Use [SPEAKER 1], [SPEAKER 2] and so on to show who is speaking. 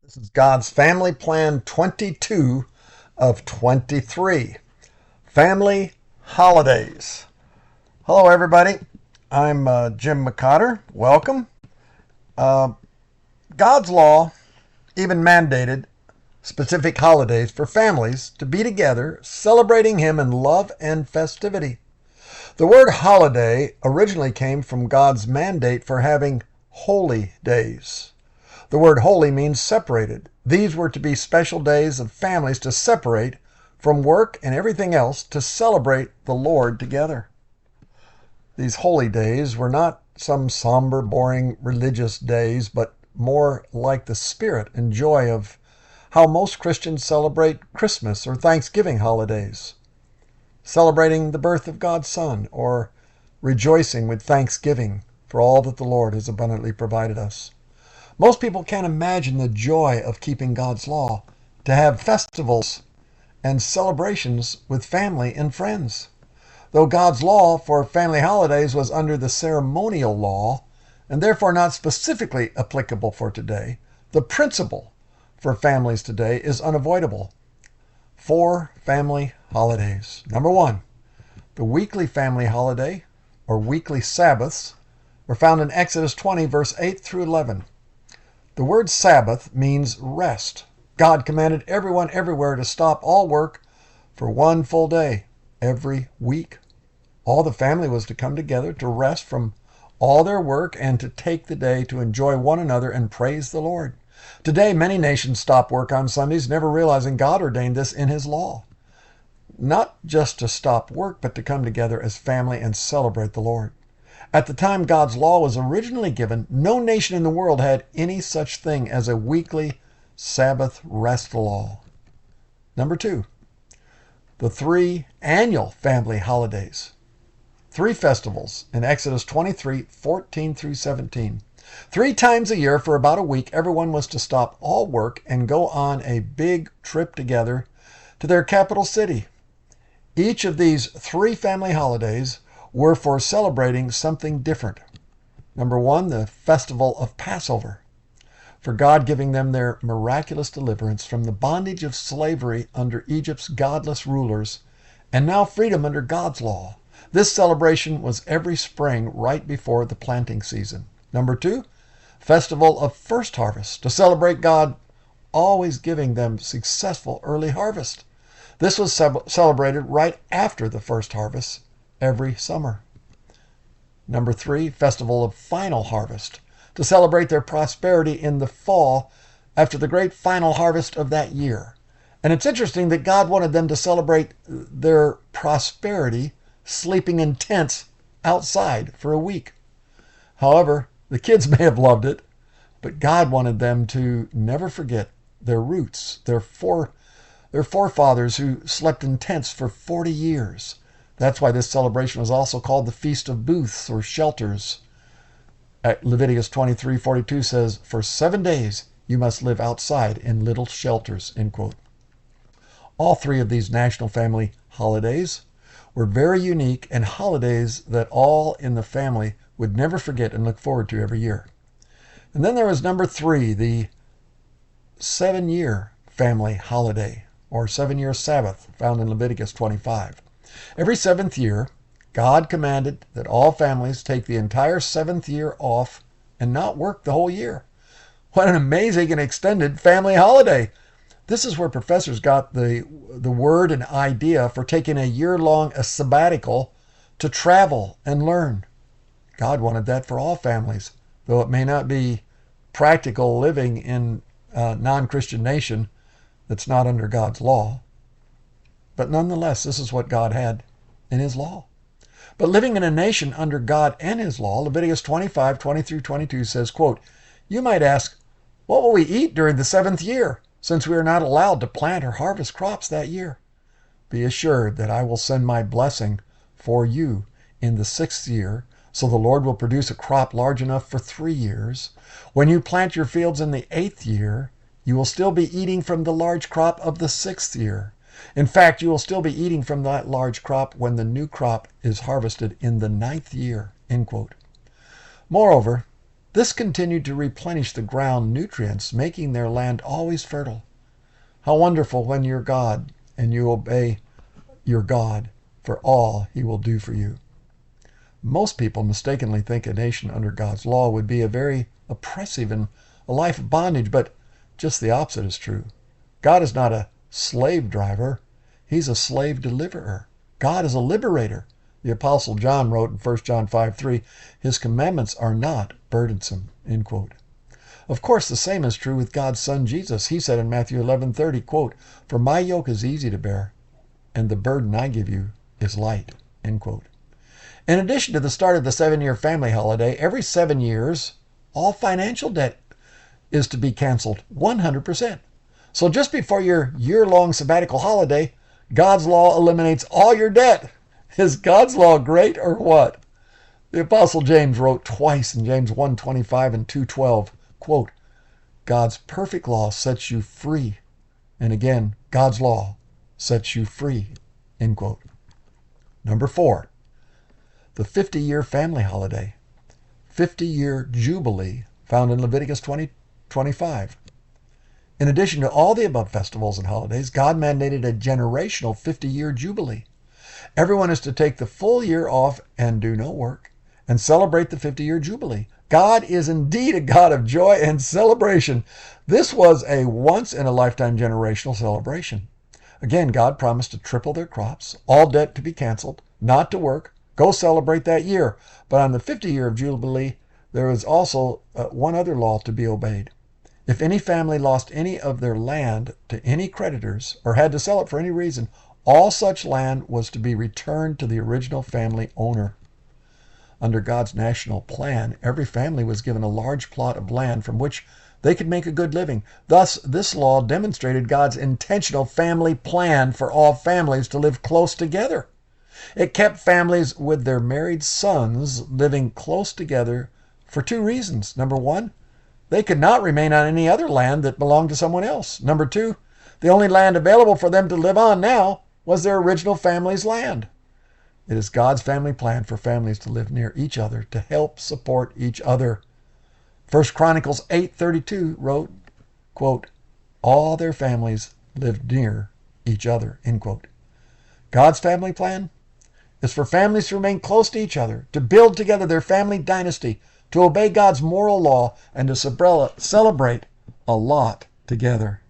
[SPEAKER 1] This is God's Family Plan 22 of 23. Family Holidays. Hello, everybody. I'm Jim McCotter. Welcome. Uh, God's law even mandated specific holidays for families to be together, celebrating Him in love and festivity. The word holiday originally came from God's mandate for having holy days. The word holy means separated. These were to be special days of families to separate from work and everything else to celebrate the Lord together. These holy days were not some somber, boring religious days, but more like the spirit and joy of how most Christians celebrate Christmas or Thanksgiving holidays. Celebrating the birth of God's Son, or rejoicing with thanksgiving for all that the Lord has abundantly provided us. Most people can't imagine the joy of keeping God's law, to have festivals and celebrations with family and friends. Though God's law for family holidays was under the ceremonial law, and therefore not specifically applicable for today, the principle for families today is unavoidable. 4 family holidays. Number 1, the weekly family holiday, or weekly Sabbaths, were found in Exodus 20, verse 8 through 11. The word Sabbath means rest. God commanded everyone everywhere to stop all work for one full day every week. All the family was to come together to rest from all their work and to take the day to enjoy one another and praise the Lord. Today, many nations stop work on Sundays, never realizing God ordained this in His law. Not just to stop work, but to come together as family and celebrate the Lord. At the time God's law was originally given, no nation in the world had any such thing as a weekly Sabbath rest law. Number 2, the 3 annual family holidays. 3 festivals in Exodus 23, 14 through 17. 3 times a year for about a week, everyone was to stop all work and go on a big trip together to their capital city. Each of these 3 family holidays were for celebrating something different. Number 1, the festival of Passover, for God giving them their miraculous deliverance from the bondage of slavery under Egypt's godless rulers, and now freedom under God's law. This celebration was every spring right before the planting season. Number 2, festival of first harvest, to celebrate God always giving them successful early harvest. This was celebrated right after the first harvest every summer. Number 3, festival of final harvest, to celebrate their prosperity in the fall after the great final harvest of that year. And it's interesting that God wanted them to celebrate their prosperity sleeping in tents outside for a week. However, the kids may have loved it, but God wanted them to never forget their roots, their forefathers who slept in tents for 40 years. That's why this celebration was also called the Feast of Booths or Shelters. Leviticus 23:42 says, "For 7 days you must live outside in little shelters," end quote. All 3 of these national family holidays were very unique and holidays that all in the family would never forget and look forward to every year. And then there was number 3, the 7-year family holiday, or 7-year Sabbath, found in Leviticus 25. Every 7th year, God commanded that all families take the entire 7th year off and not work the whole year. What an amazing and extended family holiday! This is where professors got the word and idea for taking a year-long sabbatical to travel and learn. God wanted that for all families, though it may not be practical living in a non-Christian nation that's not under God's law. But nonetheless, this is what God had in His law. But living in a nation under God and His law, Leviticus 25, 20 through 22 says, quote, "You might ask, what will we eat during the 7th year, since we are not allowed to plant or harvest crops that year? Be assured that I will send my blessing for you in the 6th year, so the Lord will produce a crop large enough for 3 years. When you plant your fields in the 8th year, you will still be eating from the large crop of the 6th year. In fact, you will still be eating from that large crop when the new crop is harvested in the 9th year." End quote. Moreover, This continued to replenish the ground nutrients, making their land always fertile. How wonderful when you're God and you obey your God for all he will do for you. Most people mistakenly think a nation under God's law would be a very oppressive and a life of bondage, but just the opposite is true. God is not a slave driver. He's a slave deliverer. God is a liberator. The Apostle John wrote in 1 John 5:3, his commandments are not burdensome, end quote. Of course, the same is true with God's Son Jesus. He said in Matthew 11:30, quote, for my yoke is easy to bear, and the burden I give you is light, end quote. In addition to the start of the 7-year family holiday, every 7 years, all financial debt is to be canceled 100%. So just before your year-long sabbatical holiday, God's law eliminates all your debt. Is God's law great or what? The Apostle James wrote twice in James 1:25 and 2:12, quote, God's perfect law sets you free. And again, God's law sets you free, end quote. Number 4, the 50-year family holiday, 50-year jubilee, found in Leviticus 20:25. In addition to all the above festivals and holidays, God mandated a generational 50-year jubilee. Everyone is to take the full year off and do no work and celebrate the 50-year jubilee. God is indeed a God of joy and celebration. This was a once-in-a-lifetime generational celebration. Again, God promised to triple their crops, all debt to be canceled, not to work, go celebrate that year. But on the 50-year of jubilee, there was also one other law to be obeyed. If any family lost any of their land to any creditors or had to sell it for any reason, all such land was to be returned to the original family owner. Under God's national plan, every family was given a large plot of land from which they could make a good living. Thus, this law demonstrated God's intentional family plan for all families to live close together. It kept families with their married sons living close together for 2 reasons. Number 1, they could not remain on any other land that belonged to someone else. Number 2, the only land available for them to live on now was their original family's land. It is God's family plan for families to live near each other, to help support each other. 1 Chronicles 8:32 wrote, quote, all their families lived near each other, end quote. God's family plan is for families to remain close to each other, to build together their family dynasty, to obey God's moral law, and to celebrate a lot together.